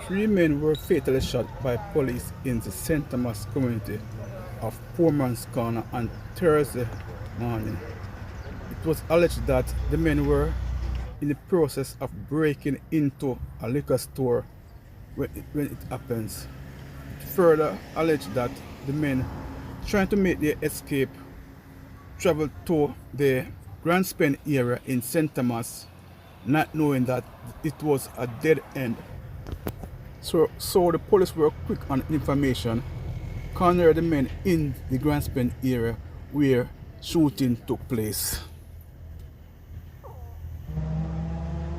Three men were fatally shot by police in the St. Thomas community of Poorman's Corner on Thursday morning. It was alleged that the men were in the process of breaking into a liquor store when it happens. It further alleged that the men trying to make their escape traveled to the Grand Spen area in St. Thomas, not knowing that it was a dead end. So the police were quick on information, cornered the men in the Grand Spen area where shooting took place.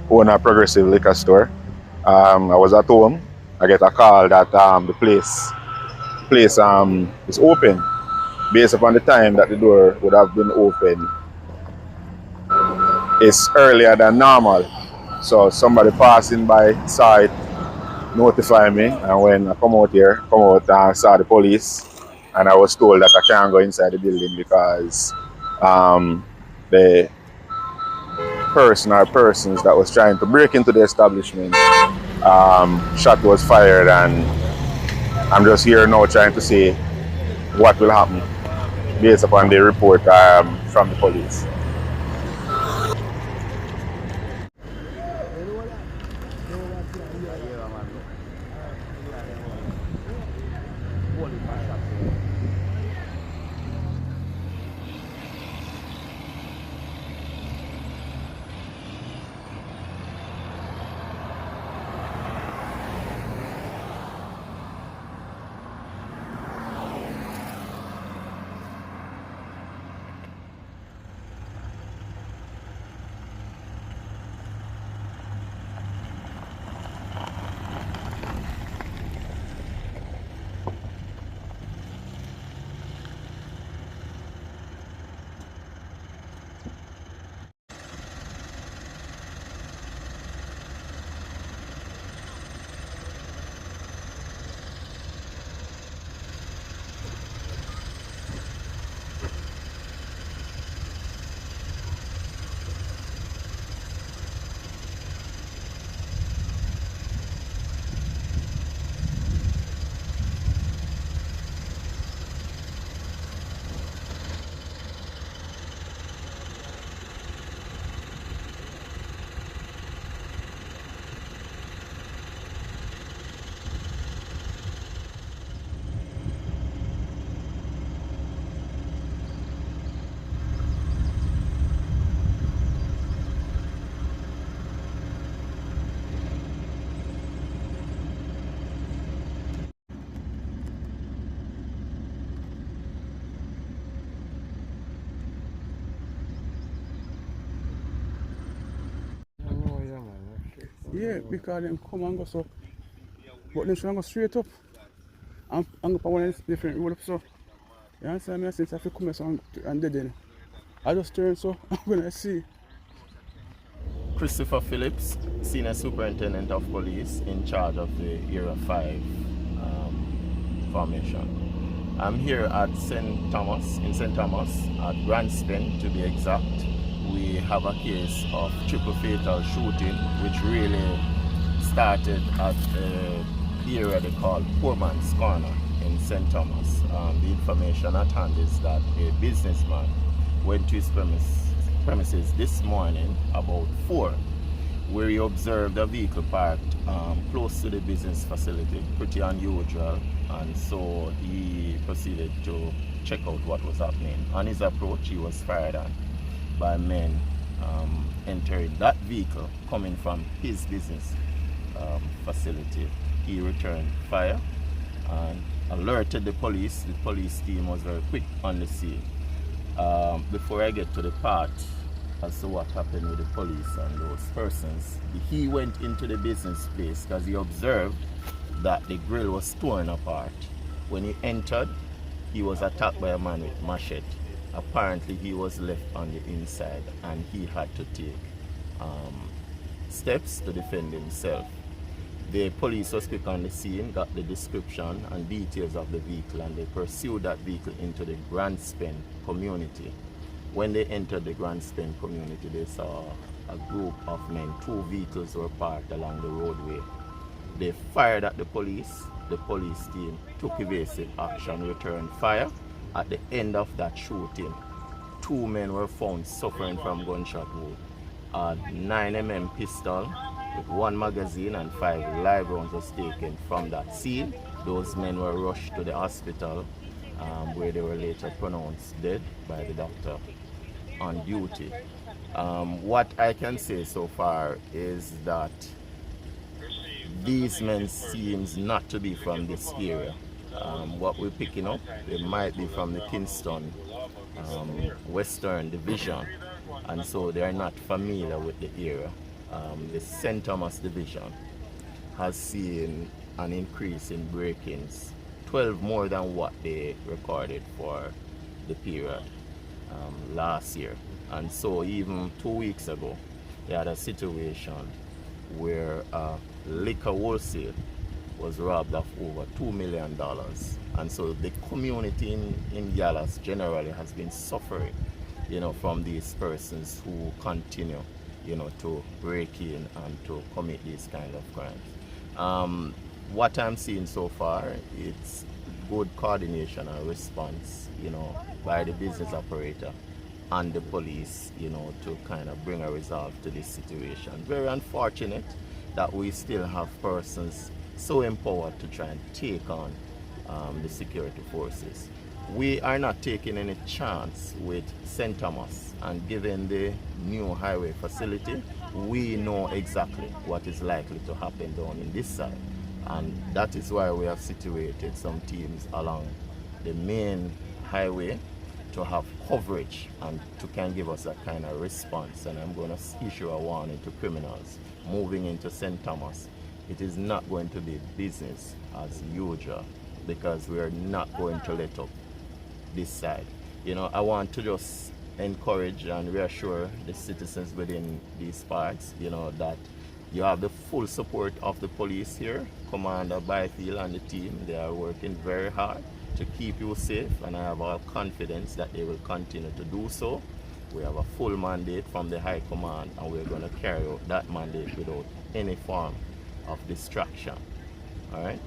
Own a progressive liquor store. I was at home. I get a call that the place is open. Based upon the time that the door would have been open, it's earlier than normal. So somebody passing by saw it, notify me, and when I come out and saw the police, and I was told that I can't go inside the building because the person or persons that was trying to break into the establishment, shot was fired, and I'm just here now trying to see what will happen based upon the report from the police. Yeah, because them come and go so, but them should go straight up and go on one different road up so. You understand me? Since I feel come so and dead then. I just turn so I'm gonna see. Christopher Phillips, Senior Superintendent of Police in charge of the Area 5 formation. I'm here at St. Thomas, at Grand Spen to be exact. We have a case of triple fatal shooting, which really started at the area they call Poorman's Corner in St. Thomas. The information at hand is that a businessman went to his premises this morning about 4, where he observed a vehicle parked close to the business facility, pretty unusual, and so he proceeded to check out what was happening. On his approach, he was fired at by men entering that vehicle coming from his business facility. He returned fire and alerted the police. The police team was very quick on the scene. Before I get to the part as to what happened with the police and those persons, he went into the business space because he observed that the grill was torn apart. When he entered, he was attacked by a man with machete. Apparently he was left on the inside and he had to take steps to defend himself. The police was quick on the scene, got the description and details of the vehicle, and they pursued that vehicle into the Grand Spen community. When they entered the Grand Spen community, they saw a group of men. 2 vehicles were parked along the roadway. They fired at the police. The police team took evasive action, returned fire. At the end of that shooting, 2 men were found suffering from gunshot wound. A 9mm pistol with 1 magazine and 5 live rounds was taken from that scene. Those men were rushed to the hospital where they were later pronounced dead by the doctor on duty. What I can say so far is that these men seems not to be from this area. What we're picking up, they might be from the Kingston Western Division, and so they are not familiar with the area. The St. Thomas Division has seen an increase in break-ins, 12 more than what they recorded for the period last year. And so even 2 weeks ago, they had a situation where liquor wholesale was robbed of over $2 million. And so the community in Dallas generally has been suffering, from these persons who continue, to break in and to commit these kind of crimes. What I'm seeing so far, it's good coordination and response, by the business operator and the police, to kind of bring a resolve to this situation. Very unfortunate that we still have persons so empowered to try and take on the security forces. We are not taking any chance with St. Thomas, and given the new highway facility, we know exactly what is likely to happen down in this side. And that is why we have situated some teams along the main highway to have coverage and to can give us that kind of response. And I'm going to issue a warning to criminals moving into St. Thomas. It is not going to be business as usual, because we are not going to let up this side. I want to just encourage and reassure the citizens within these parts, that you have the full support of the police here. Commander Byfield and the team, they are working very hard to keep you safe, and I have all confidence that they will continue to do so. We have a full mandate from the High Command, and we're going to carry out that mandate without any form of distraction. All right?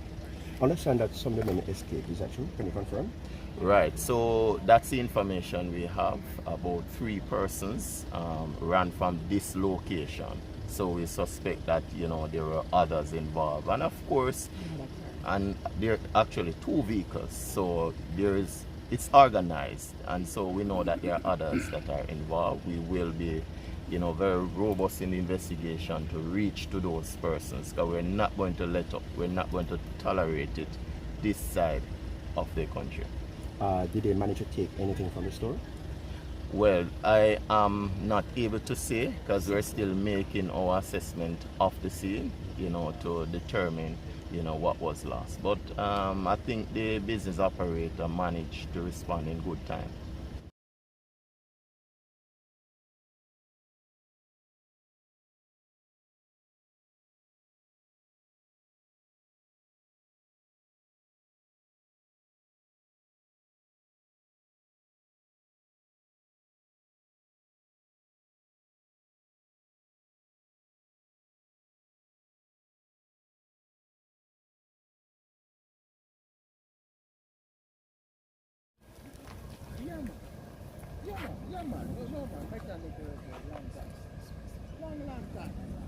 I understand that some of the men escaped. Is that true? Can you confirm? Right, so that's the information we have. About 3 persons ran from this location. So we suspect that, there were others involved. And of course, and there are actually 2 vehicles. So it's organized. And so we know that there are others that are involved. We will be, very robust in the investigation to reach to those persons, because we're not going to let up. We're not going to tolerate it this side of the country. Did they manage to take anything from the store? Well, I am not able to say, because we're still making our assessment of the scene, to determine, what was lost. But I think the business operator managed to respond in good time. Yeah, man. No, man. Make that look long time. Long time.